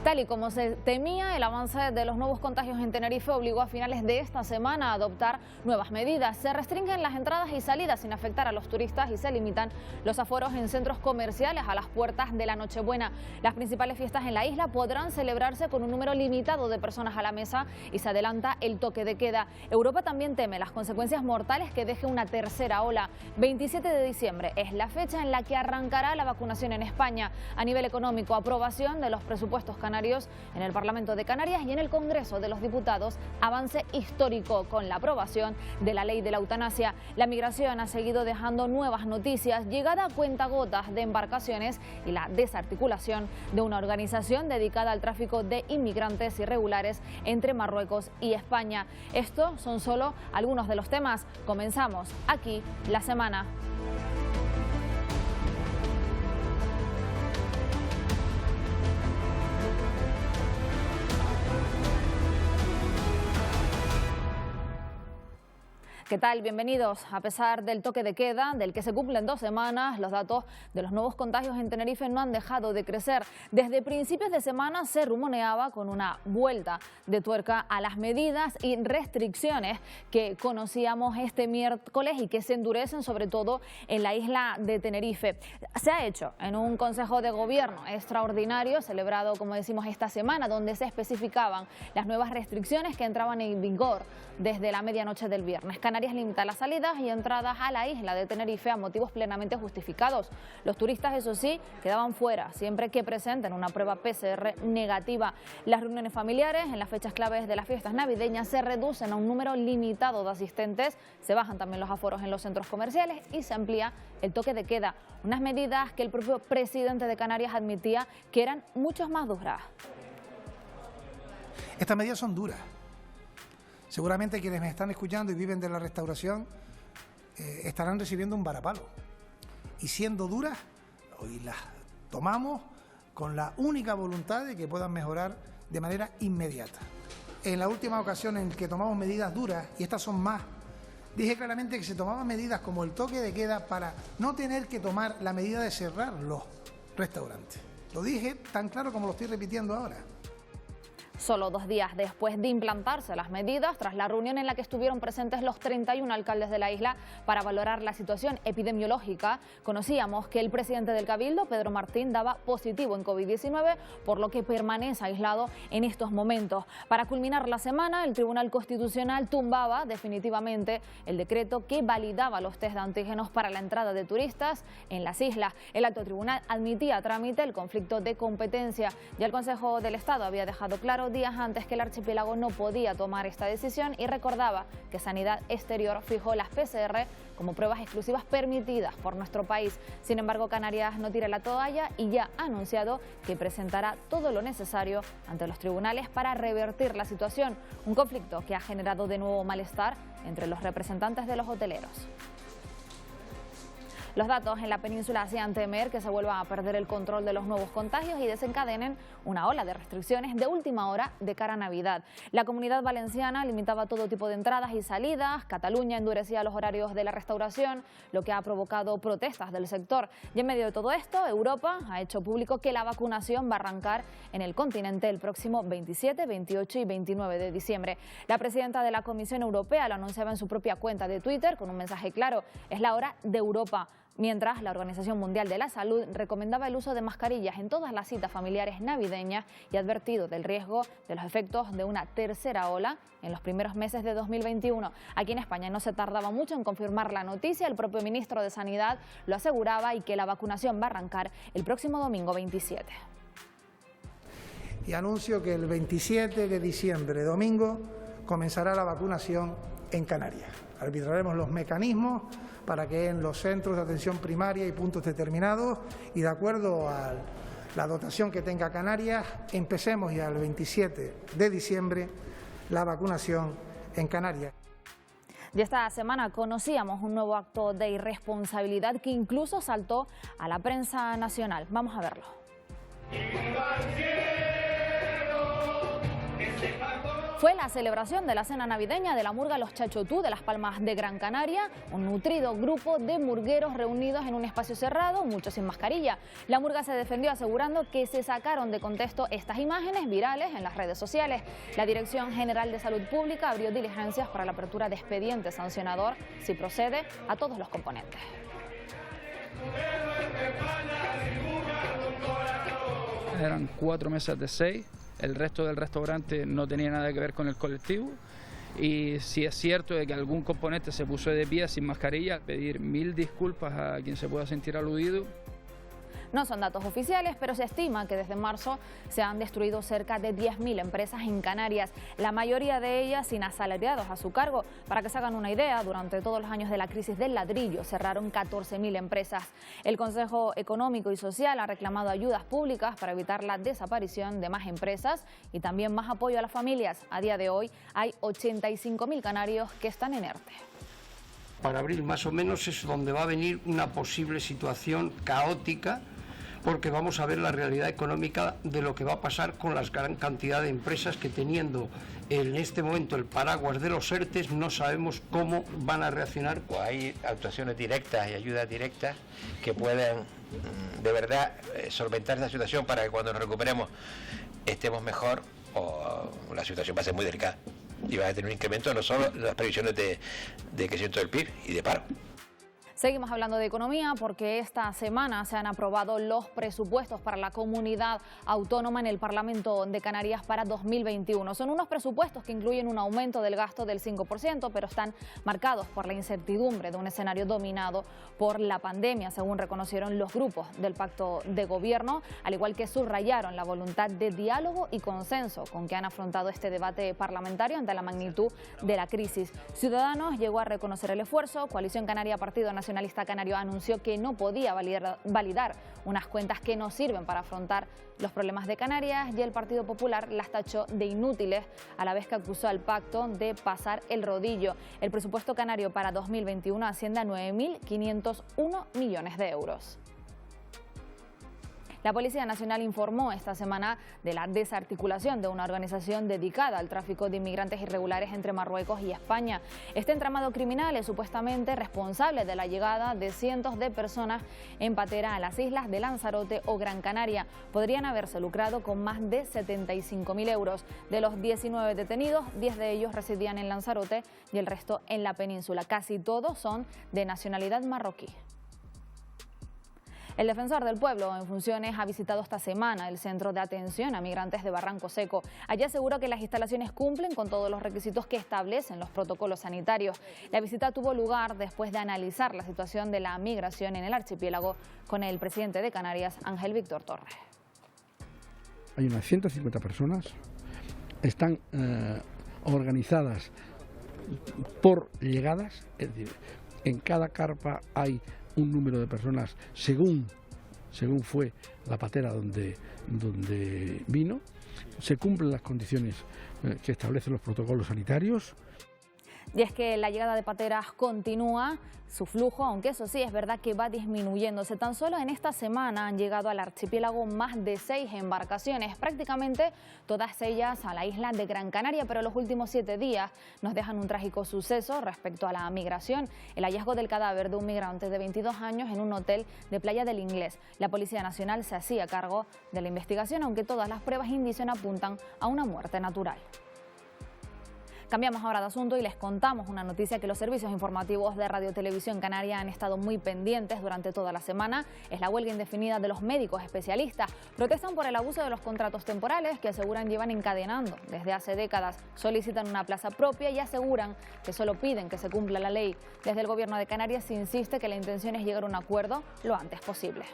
Tal y como se temía, el avance de los nuevos contagios en Tenerife obligó a finales de esta semana a adoptar nuevas medidas. Se restringen las entradas y salidas sin afectar a los turistas y se limitan los aforos en centros comerciales a las puertas de la Nochebuena. Las principales fiestas en la isla podrán celebrarse con un número limitado de personas a la mesa y se adelanta el toque de queda. Europa también teme las consecuencias mortales que deje una tercera ola. 27 de diciembre es la fecha en la que arrancará la vacunación en España. A nivel económico, aprobación de los presupuestos canarios en el Parlamento de Canarias y en el Congreso de los Diputados, avance histórico con la aprobación de la ley de la eutanasia. La migración ha seguido dejando nuevas noticias, llegada a cuentagotas de embarcaciones y la desarticulación de una organización dedicada al tráfico de inmigrantes irregulares entre Marruecos y España. Estos son solo algunos de los temas. Comenzamos aquí la semana. ¿Qué tal? Bienvenidos. A pesar del toque de queda, del que se cumplen 2 semanas, los datos de los nuevos contagios en Tenerife no han dejado de crecer. Desde principios de semana se rumoreaba con una vuelta de tuerca a las medidas y restricciones que conocíamos este miércoles y que se endurecen sobre todo en la isla de Tenerife. Se ha hecho en un Consejo de Gobierno extraordinario celebrado, como decimos, esta semana, donde se especificaban las nuevas restricciones que entraban en vigor desde la medianoche del viernes. Canarias limita las salidas y entradas a la isla de Tenerife a motivos plenamente justificados. Los turistas, eso sí, quedaban fuera siempre que presenten una prueba PCR negativa. Las reuniones familiares en las fechas claves de las fiestas navideñas se reducen a un número limitado de asistentes, se bajan también los aforos en los centros comerciales y se amplía el toque de queda. Unas medidas que el propio presidente de Canarias admitía que eran mucho más duras. Estas medidas son duras. Seguramente quienes me están escuchando y viven de la restauración estarán recibiendo un varapalo. Y siendo duras, hoy las tomamos con la única voluntad de que puedan mejorar de manera inmediata. En la última ocasión en que tomamos medidas duras, y estas son más, dije claramente que se tomaban medidas como el toque de queda para no tener que tomar la medida de cerrar los restaurantes. Lo dije tan claro como lo estoy repitiendo ahora. Solo 2 días después de implantarse las medidas, tras la reunión en la que estuvieron presentes los 31 alcaldes de la isla para valorar la situación epidemiológica, conocíamos que el presidente del Cabildo, Pedro Martín, daba positivo en COVID-19, por lo que permanece aislado en estos momentos. Para culminar la semana, el Tribunal Constitucional tumbaba definitivamente el decreto que validaba los test de antígenos para la entrada de turistas en las islas. El alto tribunal admitía a trámite el conflicto de competencia. Ya el Consejo del Estado había dejado claro días antes que el archipiélago no podía tomar esta decisión y recordaba que Sanidad Exterior fijó las PCR como pruebas exclusivas permitidas por nuestro país. Sin embargo, Canarias no tira la toalla y ya ha anunciado que presentará todo lo necesario ante los tribunales para revertir la situación. Un conflicto que ha generado de nuevo malestar entre los representantes de los hoteleros. Los datos en la península hacían temer que se vuelva a perder el control de los nuevos contagios y desencadenen una ola de restricciones de última hora de cara a Navidad. La Comunidad Valenciana limitaba todo tipo de entradas y salidas, Cataluña endurecía los horarios de la restauración, lo que ha provocado protestas del sector. Y en medio de todo esto, Europa ha hecho público que la vacunación va a arrancar en el continente el próximo 27, 28 y 29 de diciembre. La presidenta de la Comisión Europea lo anunciaba en su propia cuenta de Twitter con un mensaje claro: es la hora de Europa. Mientras, la Organización Mundial de la Salud recomendaba el uso de mascarillas en todas las citas familiares navideñas y ha advertido del riesgo de los efectos de una tercera ola en los primeros meses de 2021. Aquí en España no se tardaba mucho en confirmar la noticia. El propio ministro de Sanidad lo aseguraba y que la vacunación va a arrancar el próximo domingo 27. Y anuncio que el 27 de diciembre, domingo, comenzará la vacunación en Canarias. Arbitraremos los mecanismos para que en los centros de atención primaria y puntos determinados y de acuerdo a la dotación que tenga Canarias, empecemos ya el 27 de diciembre la vacunación en Canarias. Y esta semana conocíamos un nuevo acto de irresponsabilidad que incluso saltó a la prensa nacional. Vamos a verlo. Fue la celebración de la cena navideña de la murga Los Chachotú de Las Palmas de Gran Canaria, un nutrido grupo de murgueros reunidos en un espacio cerrado, muchos sin mascarilla. La murga se defendió asegurando que se sacaron de contexto estas imágenes virales en las redes sociales. La Dirección General de Salud Pública abrió diligencias para la apertura de expediente sancionador si procede a todos los componentes. Eran 4 mesas de 6. El resto del restaurante no tenía nada que ver con el colectivo y si es cierto de que algún componente se puso de pie sin mascarilla, pedir 1000 disculpas a quien se pueda sentir aludido. No son datos oficiales, pero se estima que desde marzo se han destruido cerca de 10.000 empresas en Canarias, la mayoría de ellas sin asalariados a su cargo. Para que se hagan una idea, durante todos los años de la crisis del ladrillo cerraron 14.000 empresas. El Consejo Económico y Social ha reclamado ayudas públicas para evitar la desaparición de más empresas y también más apoyo a las familias. A día de hoy hay 85.000 canarios que están en ERTE. Para abril más o menos es donde va a venir una posible situación caótica, porque vamos a ver la realidad económica de lo que va a pasar con la gran cantidad de empresas que, teniendo en este momento el paraguas de los ERTEs, no sabemos cómo van a reaccionar. Hay actuaciones directas y ayudas directas que pueden de verdad solventar esta situación para que cuando nos recuperemos estemos mejor, o la situación va a ser muy delicada y va a tener un incremento no solo en las previsiones de crecimiento del PIB y de paro. Seguimos hablando de economía porque esta semana se han aprobado los presupuestos para la comunidad autónoma en el Parlamento de Canarias para 2021. Son unos presupuestos que incluyen un aumento del gasto del 5%, pero están marcados por la incertidumbre de un escenario dominado por la pandemia, según reconocieron los grupos del pacto de gobierno, al igual que subrayaron la voluntad de diálogo y consenso con que han afrontado este debate parlamentario ante la magnitud de la crisis. Ciudadanos llegó a reconocer el esfuerzo. Coalición Canaria, Partido Nacionalista Canario, anunció que no podía validar unas cuentas que no sirven para afrontar los problemas de Canarias, y el Partido Popular las tachó de inútiles, a la vez que acusó al pacto de pasar el rodillo. El presupuesto canario para 2021 asciende a 9.501 millones de euros. La Policía Nacional informó esta semana de la desarticulación de una organización dedicada al tráfico de inmigrantes irregulares entre Marruecos y España. Este entramado criminal es supuestamente responsable de la llegada de cientos de personas en patera a las islas de Lanzarote o Gran Canaria. Podrían haberse lucrado con más de 75.000 euros. De los 19 detenidos, 10 de ellos residían en Lanzarote y el resto en la península. Casi todos son de nacionalidad marroquí. El defensor del pueblo en funciones ha visitado esta semana el centro de atención a migrantes de Barranco Seco. Allí aseguró que las instalaciones cumplen con todos los requisitos que establecen los protocolos sanitarios. La visita tuvo lugar después de analizar la situación de la migración en el archipiélago con el presidente de Canarias, Ángel Víctor Torres. Hay unas 150 personas, están organizadas por llegadas, es decir, en cada carpa hay un número de personas según fue la patera donde vino. Se cumplen las condiciones que establecen los protocolos sanitarios. Y es que la llegada de pateras continúa su flujo, aunque eso sí es verdad que va disminuyéndose. Tan solo en esta semana han llegado al archipiélago más de 6 embarcaciones, prácticamente todas ellas a la isla de Gran Canaria, pero los últimos 7 días nos dejan un trágico suceso respecto a la migración: el hallazgo del cadáver de un migrante de 22 años en un hotel de Playa del Inglés. La Policía Nacional se hacía cargo de la investigación, aunque todas las pruebas indician apuntan a una muerte natural. Cambiamos ahora de asunto y les contamos una noticia que los servicios informativos de Radio Televisión Canaria han estado muy pendientes durante toda la semana. Es la huelga indefinida de los médicos especialistas. Protestan por el abuso de los contratos temporales que aseguran llevan encadenando desde hace décadas. Solicitan una plaza propia y aseguran que solo piden que se cumpla la ley. Desde el Gobierno de Canarias se insiste que la intención es llegar a un acuerdo lo antes posible.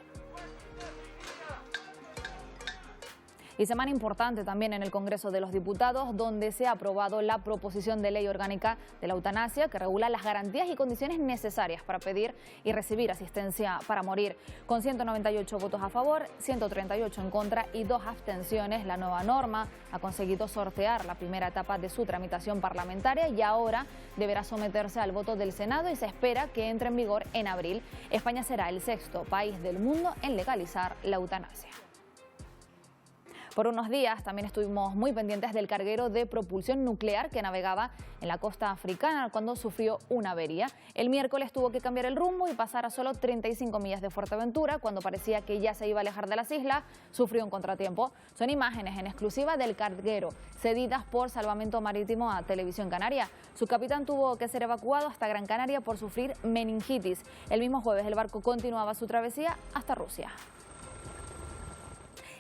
Y semana importante también en el Congreso de los Diputados, donde se ha aprobado la proposición de ley orgánica de la eutanasia, que regula las garantías y condiciones necesarias para pedir y recibir asistencia para morir. Con 198 votos a favor, 138 en contra y 2 abstenciones, la nueva norma ha conseguido sortear la primera etapa de su tramitación parlamentaria y ahora deberá someterse al voto del Senado y se espera que entre en vigor en abril. España será el 6º país del mundo en legalizar la eutanasia. Por unos días también estuvimos muy pendientes del carguero de propulsión nuclear que navegaba en la costa africana cuando sufrió una avería. El miércoles tuvo que cambiar el rumbo y pasar a solo 35 millas de Fuerteventura. Cuando parecía que ya se iba a alejar de las islas, sufrió un contratiempo. Son imágenes en exclusiva del carguero, cedidas por Salvamento Marítimo a Televisión Canaria. Su capitán tuvo que ser evacuado hasta Gran Canaria por sufrir meningitis. El mismo jueves el barco continuaba su travesía hasta Rusia.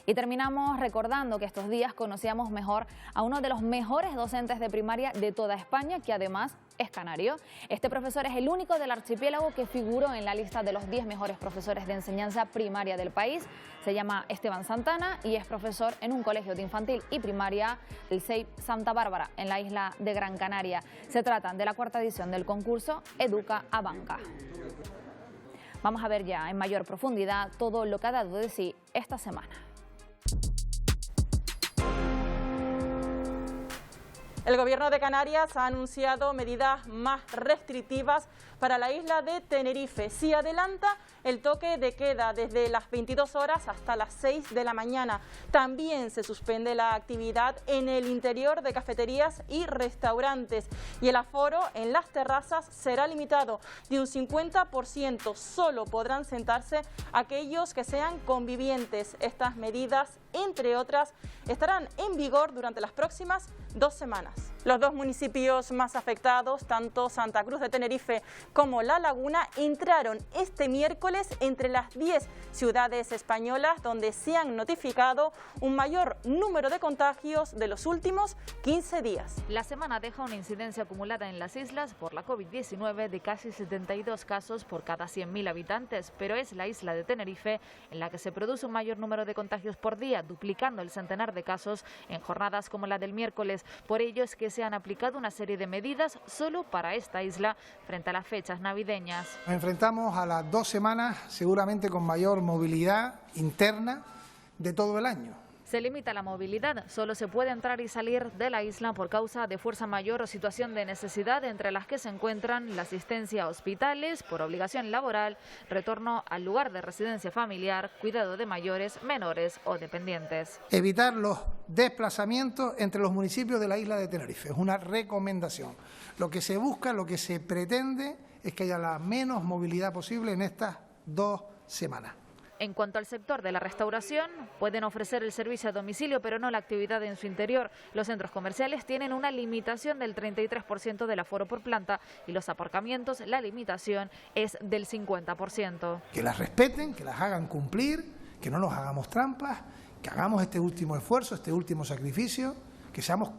Y terminamos recordando que estos días conocíamos mejor a uno de los mejores docentes de primaria de toda España, que además es canario. Este profesor es el único del archipiélago que figuró en la lista de los 10 mejores profesores de enseñanza primaria del país. Se llama Esteban Santana y es profesor en un colegio de infantil y primaria, el CEIP Santa Bárbara, en la isla de Gran Canaria. Se trata de la cuarta edición del concurso Educa a Banca. Vamos a ver ya en mayor profundidad todo lo que ha dado de sí esta semana. El Gobierno de Canarias ha anunciado medidas más restrictivas para la isla de Tenerife. Se adelanta el toque de queda desde las 22 horas hasta las 6 de la mañana. También se suspende la actividad en el interior de cafeterías y restaurantes. Y el aforo en las terrazas será limitado de un 50%. Solo podrán sentarse aquellos que sean convivientes. Estas medidas, entre otras, estarán en vigor durante las próximas 2 semanas. Los dos municipios más afectados, tanto Santa Cruz de Tenerife como La Laguna, entraron este miércoles entre las 10 ciudades españolas donde se han notificado un mayor número de contagios de los últimos 15 días. La semana deja una incidencia acumulada en las islas por la COVID-19 de casi 72 casos por cada 100.000 habitantes, pero es la isla de Tenerife en la que se produce un mayor número de contagios por día, duplicando el centenar de casos en jornadas como la del miércoles. Por ello es que se han aplicado una serie de medidas solo para esta isla frente a las fechas navideñas. Nos enfrentamos a las 2 semanas seguramente con mayor movilidad interna de todo el año. Se limita la movilidad, solo se puede entrar y salir de la isla por causa de fuerza mayor o situación de necesidad, entre las que se encuentran la asistencia a hospitales, por obligación laboral, retorno al lugar de residencia familiar, cuidado de mayores, menores o dependientes. Evitar los desplazamientos entre los municipios de la isla de Tenerife es una recomendación. Lo que se busca, lo que se pretende es que haya la menos movilidad posible en estas 2 semanas. En cuanto al sector de la restauración, pueden ofrecer el servicio a domicilio, pero no la actividad en su interior. Los centros comerciales tienen una limitación del 33% del aforo por planta y los aparcamientos, la limitación es del 50%. Que las respeten, que las hagan cumplir, que no nos hagamos trampas, que hagamos este último esfuerzo, este último sacrificio, que seamos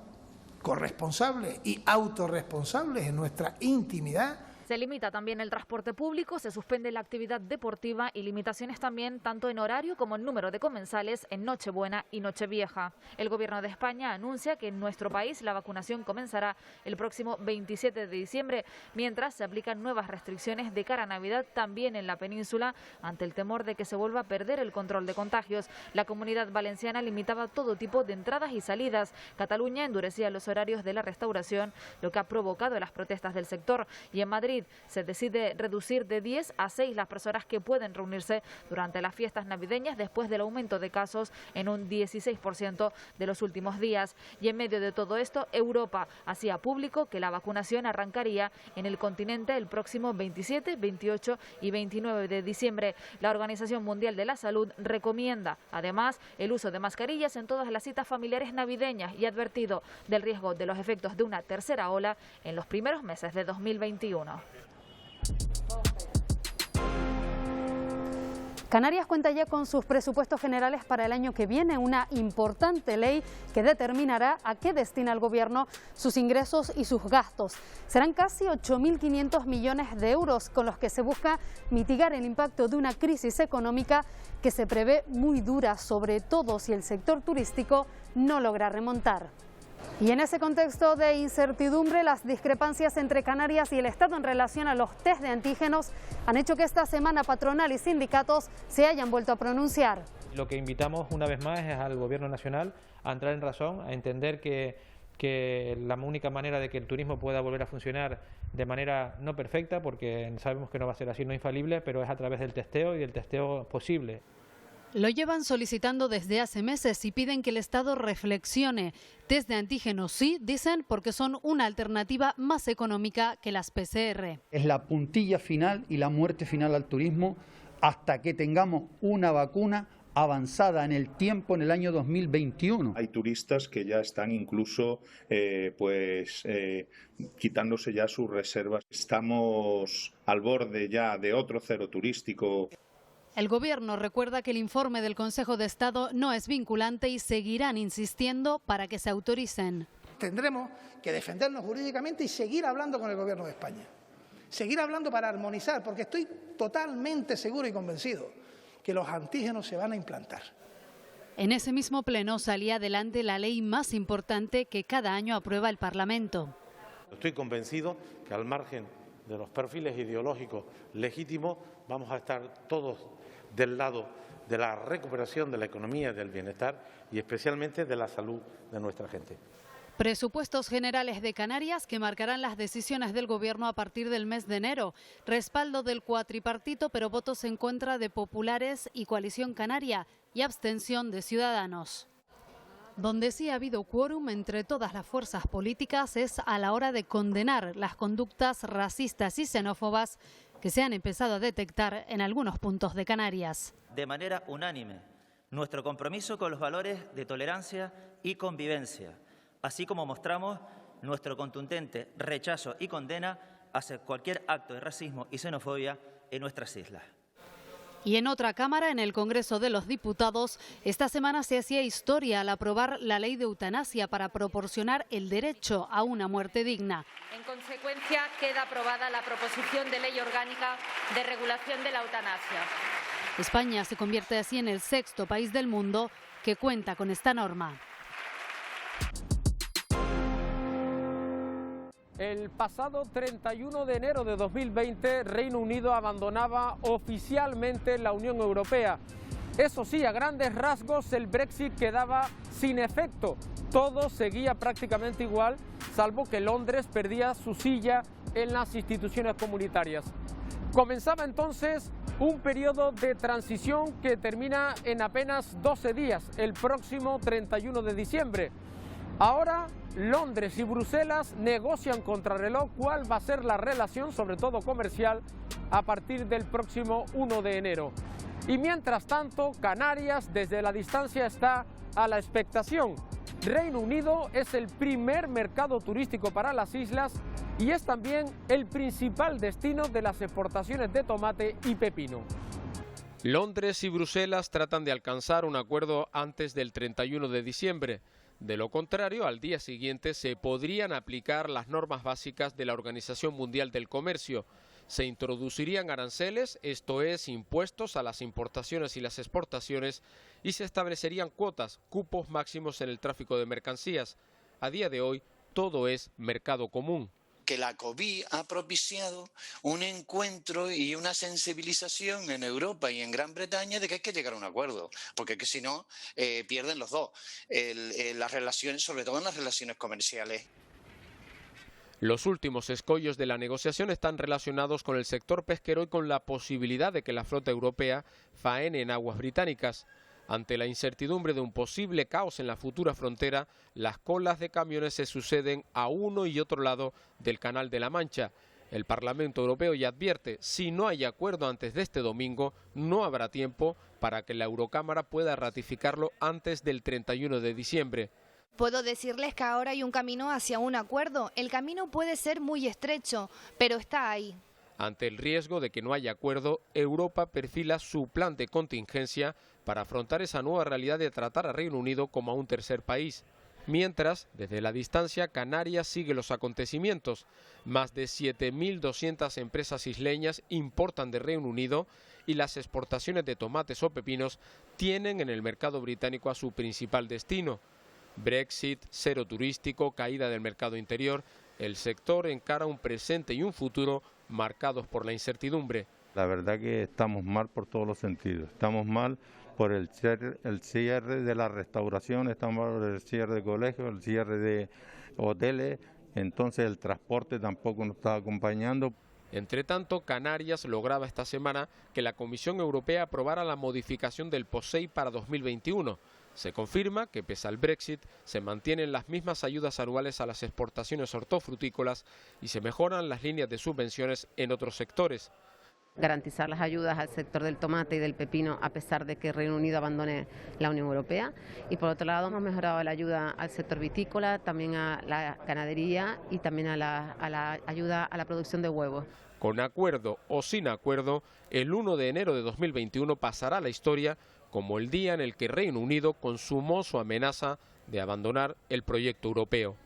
corresponsables y autorresponsables en nuestra intimidad. Se limita también el transporte público, se suspende la actividad deportiva y limitaciones también tanto en horario como en número de comensales en Nochebuena y Nochevieja. El Gobierno de España anuncia que en nuestro país la vacunación comenzará el próximo 27 de diciembre, mientras se aplican nuevas restricciones de cara a Navidad también en la península ante el temor de que se vuelva a perder el control de contagios. La Comunidad Valenciana limitaba todo tipo de entradas y salidas. Cataluña endurecía los horarios de la restauración, lo que ha provocado las protestas del sector. Y en Madrid se decide reducir de 10 a 6 las personas que pueden reunirse durante las fiestas navideñas después del aumento de casos en un 16% de los últimos días. Y en medio de todo esto, Europa hacía público que la vacunación arrancaría en el continente el próximo 27, 28 y 29 de diciembre. La Organización Mundial de la Salud recomienda, además, el uso de mascarillas en todas las citas familiares navideñas y ha advertido del riesgo de los efectos de una tercera ola en los primeros meses de 2021. Canarias cuenta ya con sus presupuestos generales para el año que viene, una importante ley que determinará a qué destina el Gobierno sus ingresos y sus gastos. Serán casi 8.500 millones de euros con los que se busca mitigar el impacto de una crisis económica que se prevé muy dura, sobre todo si el sector turístico no logra remontar. Y en ese contexto de incertidumbre, las discrepancias entre Canarias y el Estado en relación a los test de antígenos han hecho que esta semana patronal y sindicatos se hayan vuelto a pronunciar. Lo que invitamos una vez más es al Gobierno nacional a entrar en razón, a entender que la única manera de que el turismo pueda volver a funcionar de manera no perfecta, porque sabemos que no va a ser así, no infalible, pero es a través del testeo y del testeo posible. Lo llevan solicitando desde hace meses y piden que el Estado reflexione. Test de antígenos sí, dicen, porque son una alternativa más económica que las PCR. Es la puntilla final y la muerte final al turismo hasta que tengamos una vacuna avanzada en el tiempo en el año 2021. Hay turistas que ya están incluso quitándose ya sus reservas. Estamos al borde ya de otro cero turístico. El Gobierno recuerda que el informe del Consejo de Estado no es vinculante y seguirán insistiendo para que se autoricen. Tendremos que defendernos jurídicamente y seguir hablando con el Gobierno de España. Seguir hablando para armonizar, porque estoy totalmente seguro y convencido que los antígenos se van a implantar. En ese mismo pleno salía adelante la ley más importante que cada año aprueba el Parlamento. Estoy convencido que al margen de los perfiles ideológicos legítimos vamos a estar todos del lado de la recuperación de la economía y del bienestar y especialmente de la salud de nuestra gente. Presupuestos generales de Canarias que marcarán las decisiones del Gobierno a partir del mes de enero. Respaldo del cuatripartito, pero votos en contra de Populares y Coalición Canaria y abstención de Ciudadanos. Donde sí ha habido quórum entre todas las fuerzas políticas es a la hora de condenar las conductas racistas y xenófobas que se han empezado a detectar en algunos puntos de Canarias. De manera unánime, nuestro compromiso con los valores de tolerancia y convivencia, así como mostramos nuestro contundente rechazo y condena hacia cualquier acto de racismo y xenofobia en nuestras islas. Y en otra Cámara, en el Congreso de los Diputados, esta semana se hacía historia al aprobar la ley de eutanasia para proporcionar el derecho a una muerte digna. En consecuencia, queda aprobada la proposición de ley orgánica de regulación de la eutanasia. España se convierte así en el sexto país del mundo que cuenta con esta norma. El pasado 31 de enero de 2020, Reino Unido abandonaba oficialmente la Unión Europea. Eso sí, a grandes rasgos, el Brexit quedaba sin efecto. Todo seguía prácticamente igual, salvo que Londres perdía su silla en las instituciones comunitarias. Comenzaba entonces un periodo de transición que termina en apenas 12 días, el próximo 31 de diciembre. Ahora, Londres y Bruselas negocian contrarreloj cuál va a ser la relación, sobre todo comercial, a partir del próximo 1 de enero. Y mientras tanto, Canarias desde la distancia está a la expectación. Reino Unido es el primer mercado turístico para las islas y es también el principal destino de las exportaciones de tomate y pepino. Londres y Bruselas tratan de alcanzar un acuerdo antes del 31 de diciembre. De lo contrario, al día siguiente se podrían aplicar las normas básicas de la Organización Mundial del Comercio. Se introducirían aranceles, esto es, impuestos a las importaciones y las exportaciones, y se establecerían cuotas, cupos máximos en el tráfico de mercancías. A día de hoy, todo es mercado común. Que la COVID ha propiciado un encuentro y una sensibilización en Europa y en Gran Bretaña de que hay que llegar a un acuerdo, porque es que si no pierden los dos, las relaciones, sobre todo en las relaciones comerciales. Los últimos escollos de la negociación están relacionados con el sector pesquero y con la posibilidad de que la flota europea faene en aguas británicas. Ante la incertidumbre de un posible caos en la futura frontera, las colas de camiones se suceden a uno y otro lado del Canal de la Mancha. El Parlamento Europeo ya advierte, si no hay acuerdo antes de este domingo, no habrá tiempo para que la Eurocámara pueda ratificarlo antes del 31 de diciembre. Puedo decirles que ahora hay un camino hacia un acuerdo. El camino puede ser muy estrecho, pero está ahí. Ante el riesgo de que no haya acuerdo, Europa perfila su plan de contingencia para afrontar esa nueva realidad de tratar a Reino Unido como a un tercer país. Mientras, desde la distancia, Canarias sigue los acontecimientos. Más de 7.200 empresas isleñas importan de Reino Unido y las exportaciones de tomates o pepinos tienen en el mercado británico a su principal destino. Brexit, cero turístico, caída del mercado interior. El sector encara un presente y un futuro marcados por la incertidumbre. La verdad que estamos mal por todos los sentidos. Estamos mal por el cierre de la restauración, estamos mal por el cierre de colegios, el cierre de hoteles. Entonces el transporte tampoco nos está acompañando. Entre tanto, Canarias lograba esta semana que la Comisión Europea aprobara la modificación del POSEI para 2021. Se confirma que, pese al Brexit, se mantienen las mismas ayudas anuales a las exportaciones hortofrutícolas y se mejoran las líneas de subvenciones en otros sectores. Garantizar las ayudas al sector del tomate y del pepino a pesar de que Reino Unido abandone la Unión Europea, y por otro lado hemos mejorado la ayuda al sector vitícola, también a la ganadería y también a la ayuda a la producción de huevos. Con acuerdo o sin acuerdo, el 1 de enero de 2021 pasará a la historia como el día en el que Reino Unido consumó su amenaza de abandonar el proyecto europeo.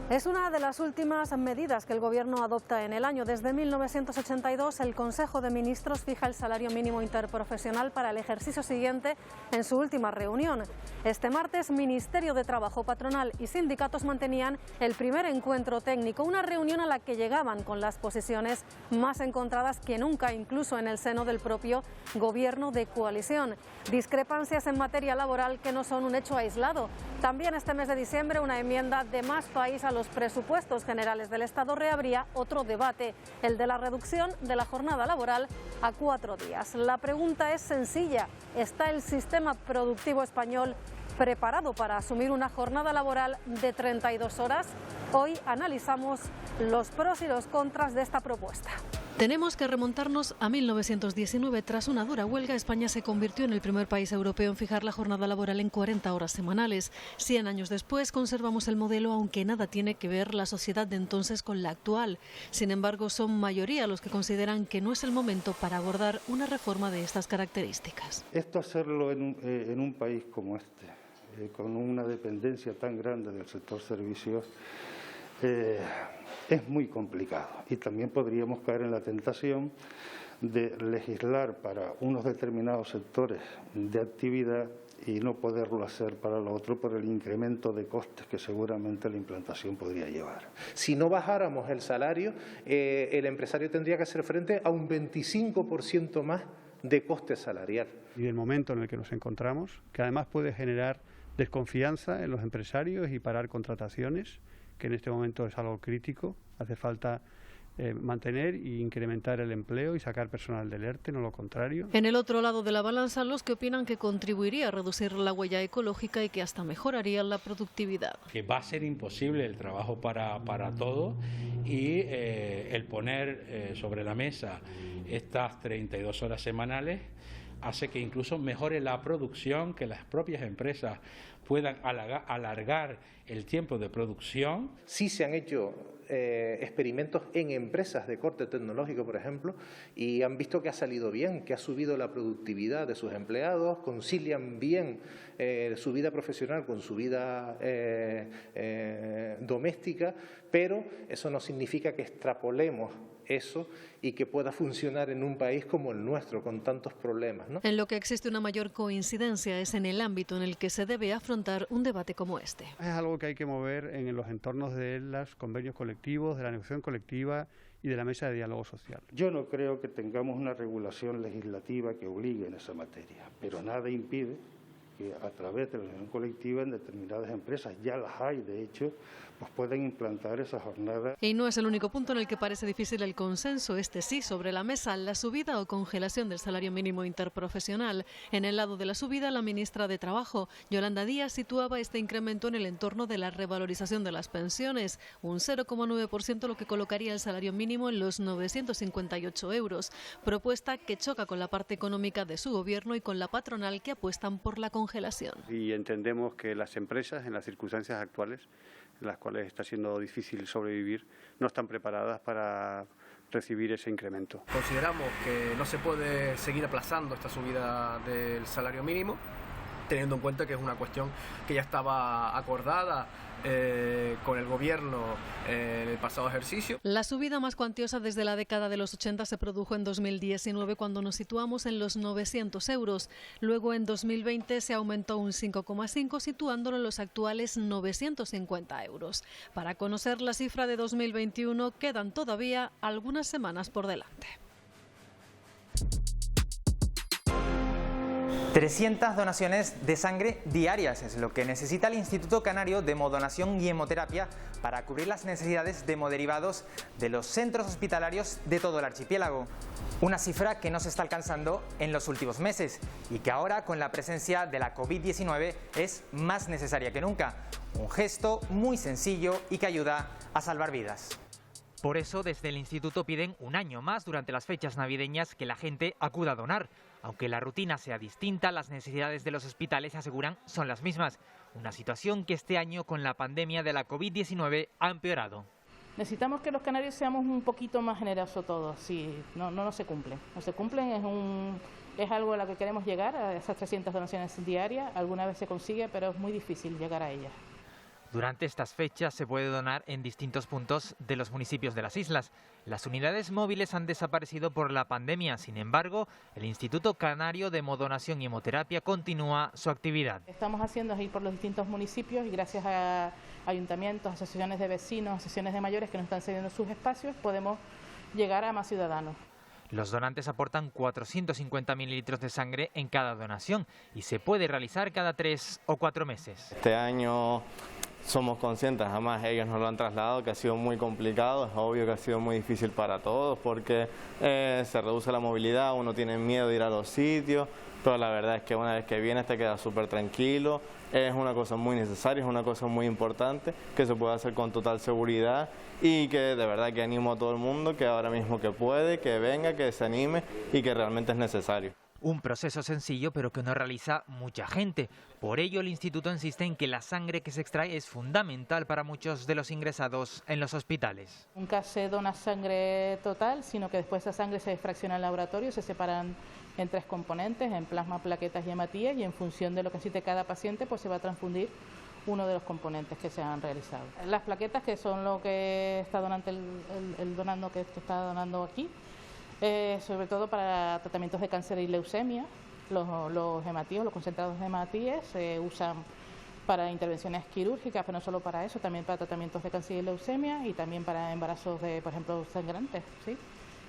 Es una de las últimas medidas que el Gobierno adopta en el año. Desde 1982, el Consejo de Ministros fija el salario mínimo interprofesional para el ejercicio siguiente en su última reunión. Este martes, Ministerio de Trabajo, patronal y sindicatos mantenían el primer encuentro técnico, una reunión a la que llegaban con las posiciones más encontradas que nunca, incluso en el seno del propio Gobierno de coalición. Discrepancias en materia laboral que no son un hecho aislado. También este mes de diciembre, una enmienda de Más País a los presupuestos generales del Estado reabría otro debate, el de la reducción de la jornada laboral a 4 días. La pregunta es sencilla: ¿está el sistema productivo español preparado para asumir una jornada laboral de 32 horas? Hoy analizamos los pros y los contras de esta propuesta. Tenemos que remontarnos a 1919. Tras una dura huelga, España se convirtió en el primer país europeo en fijar la jornada laboral en 40 horas semanales. 100 años después conservamos el modelo, aunque nada tiene que ver la sociedad de entonces con la actual. Sin embargo, son mayoría los que consideran que no es el momento para abordar una reforma de estas características. Esto hacerlo en un país como este, con una dependencia tan grande del sector servicios, es muy complicado, y también podríamos caer en la tentación de legislar para unos determinados sectores de actividad y no poderlo hacer para lo otro por el incremento de costes que seguramente la implantación podría llevar. Si no bajáramos el salario, el empresario tendría que hacer frente a un 25% más de coste salarial. Y del momento en el que nos encontramos, que además puede generar desconfianza en los empresarios y parar contrataciones, que en este momento es algo crítico. Hace falta mantener e incrementar el empleo y sacar personal del ERTE, no lo contrario. En el otro lado de la balanza, los que opinan que contribuiría a reducir la huella ecológica y que hasta mejoraría la productividad. Que va a ser imposible el trabajo para todos, y el poner sobre la mesa estas 32 horas semanales hace que incluso mejore la producción, que las propias empresas puedan alargar el tiempo de producción. Sí se han hecho experimentos en empresas de corte tecnológico, por ejemplo, y han visto que ha salido bien, que ha subido la productividad de sus empleados, concilian bien su vida profesional con su vida doméstica, pero eso no significa que extrapolemos eso y que pueda funcionar en un país como el nuestro, con tantos problemas, ¿no? En lo que existe una mayor coincidencia es en el ámbito en el que se debe afrontar un debate como este. Es algo que hay que mover en los entornos de los convenios colectivos, de la negociación colectiva y de la mesa de diálogo social. Yo no creo que tengamos una regulación legislativa que obligue en esa materia, pero nada impide que a través de la negociación colectiva en determinadas empresas, ya las hay de hecho, pues pueden implantar esa jornada. Y no es el único punto en el que parece difícil el consenso. Este sí, sobre la mesa, la subida o congelación del salario mínimo interprofesional. En el lado de la subida, la ministra de Trabajo, Yolanda Díaz, situaba este incremento en el entorno de la revalorización de las pensiones, un 0,9%, lo que colocaría el salario mínimo en los 958 euros. Propuesta que choca con la parte económica de su gobierno y con la patronal, que apuestan por la congelación. Y entendemos que las empresas, en las circunstancias actuales, en las cuales está siendo difícil sobrevivir, no están preparadas para recibir ese incremento. Consideramos que no se puede seguir aplazando esta subida del salario mínimo, teniendo en cuenta que es una cuestión que ya estaba acordada con el Gobierno en el pasado ejercicio. La subida más cuantiosa desde la década de los 80 se produjo en 2019, cuando nos situamos en los 900 euros. Luego, en 2020, se aumentó un 5,5, situándolo en los actuales 950 euros. Para conocer la cifra de 2021, quedan todavía algunas semanas por delante. 300 donaciones de sangre diarias es lo que necesita el Instituto Canario de Hemodonación y Hemoterapia para cubrir las necesidades de hemoderivados de los centros hospitalarios de todo el archipiélago. Una cifra que no se está alcanzando en los últimos meses y que ahora, con la presencia de la COVID-19, es más necesaria que nunca. Un gesto muy sencillo y que ayuda a salvar vidas. Por eso, desde el instituto piden un año más durante las fechas navideñas que la gente acuda a donar. Aunque la rutina sea distinta, las necesidades de los hospitales, aseguran, son las mismas. Una situación que este año, con la pandemia de la COVID-19, ha empeorado. Necesitamos que los canarios seamos un poquito más generosos todos. Si no se cumplen. No se cumplen, es algo a lo que queremos llegar, a esas 300 donaciones diarias. Alguna vez se consigue, pero es muy difícil llegar a ellas. Durante estas fechas se puede donar en distintos puntos de los municipios de las islas. Las unidades móviles han desaparecido por la pandemia. Sin embargo, el Instituto Canario de Hemodonación y Hemoterapia continúa su actividad. Estamos haciendo ir por los distintos municipios y gracias a ayuntamientos, asociaciones de vecinos, asociaciones de mayores que nos están cediendo sus espacios, podemos llegar a más ciudadanos. Los donantes aportan 450 mililitros de sangre en cada donación y se puede realizar cada 3 o 4 meses. Este año somos conscientes, además ellos nos lo han trasladado, que ha sido muy complicado, es obvio que ha sido muy difícil para todos porque se reduce la movilidad, uno tiene miedo de ir a los sitios, pero la verdad es que una vez que vienes te quedas súper tranquilo, es una cosa muy necesaria, es una cosa muy importante que se puede hacer con total seguridad y que de verdad que animo a todo el mundo que ahora mismo que puede, que venga, que se anime y que realmente es necesario. Un proceso sencillo pero que no realiza mucha gente. Por ello el instituto insiste en que la sangre que se extrae es fundamental para muchos de los ingresados en los hospitales. Nunca se dona sangre total, sino que después esa sangre se fracciona en laboratorio, se separan en 3 componentes, en plasma, plaquetas y hematías, y en función de lo que necesite cada paciente pues se va a transfundir uno de los componentes que se han realizado. Las plaquetas, que son lo que está donante el donando que está donando aquí, sobre todo para tratamientos de cáncer y leucemia. Los hematíos, los concentrados de hematíes se usan para intervenciones quirúrgicas, pero no solo para eso, también para tratamientos de cáncer y leucemia y también para embarazos de, por ejemplo, sangrantes, ¿sí?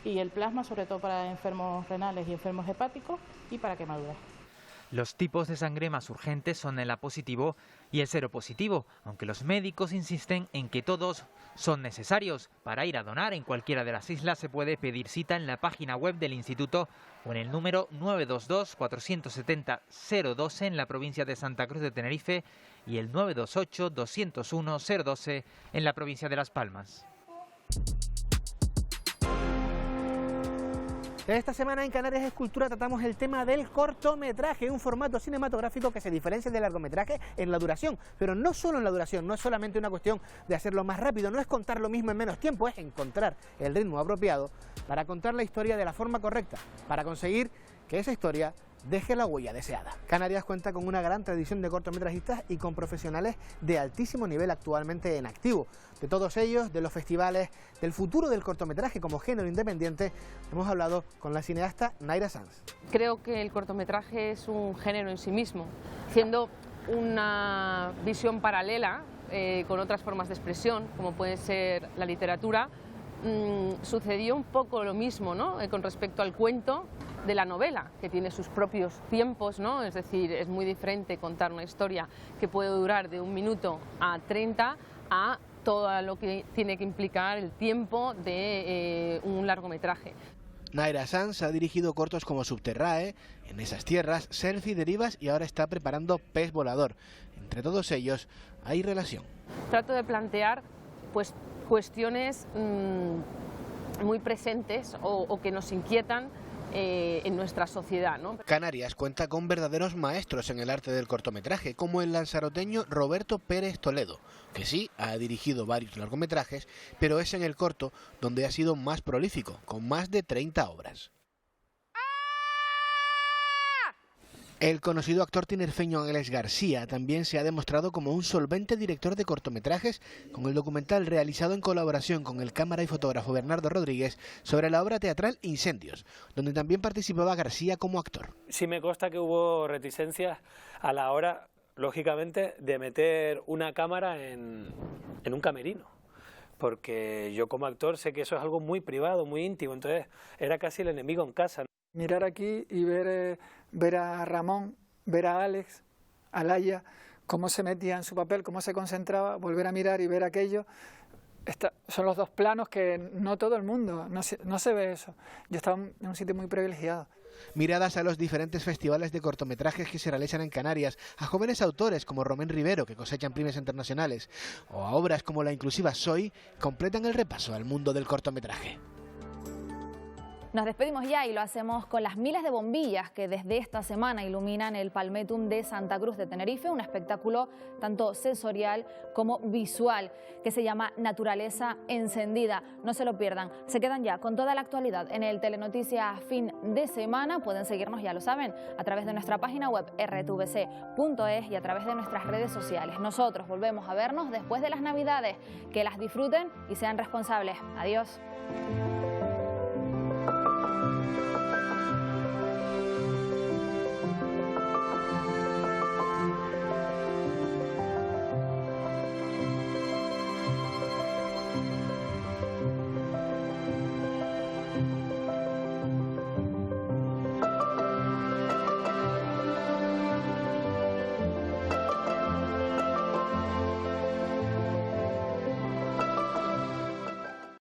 Y el plasma, sobre todo para enfermos renales y enfermos hepáticos y para quemaduras. Los tipos de sangre más urgentes son el A positivo y el seropositivo, aunque los médicos insisten en que todos son necesarios. Para ir a donar en cualquiera de las islas se puede pedir cita en la página web del instituto o en el número 922-470-012 en la provincia de Santa Cruz de Tenerife y el 928-201-012 en la provincia de Las Palmas. Esta semana en Canarias es Cultura tratamos el tema del cortometraje, un formato cinematográfico que se diferencia del largometraje en la duración, pero no solo en la duración, no es solamente una cuestión de hacerlo más rápido, no es contar lo mismo en menos tiempo, es encontrar el ritmo apropiado para contar la historia de la forma correcta, para conseguir que esa historia deje la huella deseada. Canarias cuenta con una gran tradición de cortometrajistas y con profesionales de altísimo nivel actualmente en activo. De todos ellos, de los festivales, del futuro del cortometraje como género independiente, hemos hablado con la cineasta Naira Sanz. Creo que el cortometraje es un género en sí mismo, siendo una visión paralela con otras formas de expresión, como puede ser la literatura. Sucedió un poco lo mismo, ¿no? Con respecto al cuento de la novela, que tiene sus propios tiempos, ¿no? Es decir, es muy diferente contar una historia que puede durar de 1 minuto a 30 a todo lo que tiene que implicar el tiempo de un largometraje. Naira Sanz ha dirigido cortos como Subterrae, En esas tierras, Selfie, Derivas y ahora está preparando Pez volador. Entre todos ellos hay relación. Trato de plantear pues cuestiones muy presentes o que nos inquietan en nuestra sociedad, ¿no? Canarias cuenta con verdaderos maestros en el arte del cortometraje, como el lanzaroteño Roberto Pérez Toledo, que sí ha dirigido varios largometrajes, pero es en el corto donde ha sido más prolífico, con más de 30 obras. El conocido actor tinerfeño Ángeles García también se ha demostrado como un solvente director de cortometrajes con el documental realizado en colaboración con el cámara y fotógrafo Bernardo Rodríguez sobre la obra teatral Incendios, donde también participaba García como actor. Sí me consta que hubo reticencias a la hora, lógicamente, de meter una cámara en un camerino, porque yo como actor sé que eso es algo muy privado, muy íntimo, entonces era casi el enemigo en casa. Mirar aquí y ver a Ramón, ver a Alex, a Laia, cómo se metía en su papel, cómo se concentraba, volver a mirar y ver aquello. Son los dos planos que no todo el mundo, no se ve eso. Yo estaba en un sitio muy privilegiado. Miradas a los diferentes festivales de cortometrajes que se realizan en Canarias, a jóvenes autores como Romén Rivero, que cosechan premios internacionales, o a obras como la inclusiva Soy, completan el repaso al mundo del cortometraje. Nos despedimos ya y lo hacemos con las miles de bombillas que desde esta semana iluminan el Palmetum de Santa Cruz de Tenerife, un espectáculo tanto sensorial como visual que se llama Naturaleza Encendida. No se lo pierdan, se quedan ya con toda la actualidad en el Telenoticias Fin de Semana. Pueden seguirnos, ya lo saben, a través de nuestra página web rtvc.es y a través de nuestras redes sociales. Nosotros volvemos a vernos después de las Navidades. Que las disfruten y sean responsables. Adiós.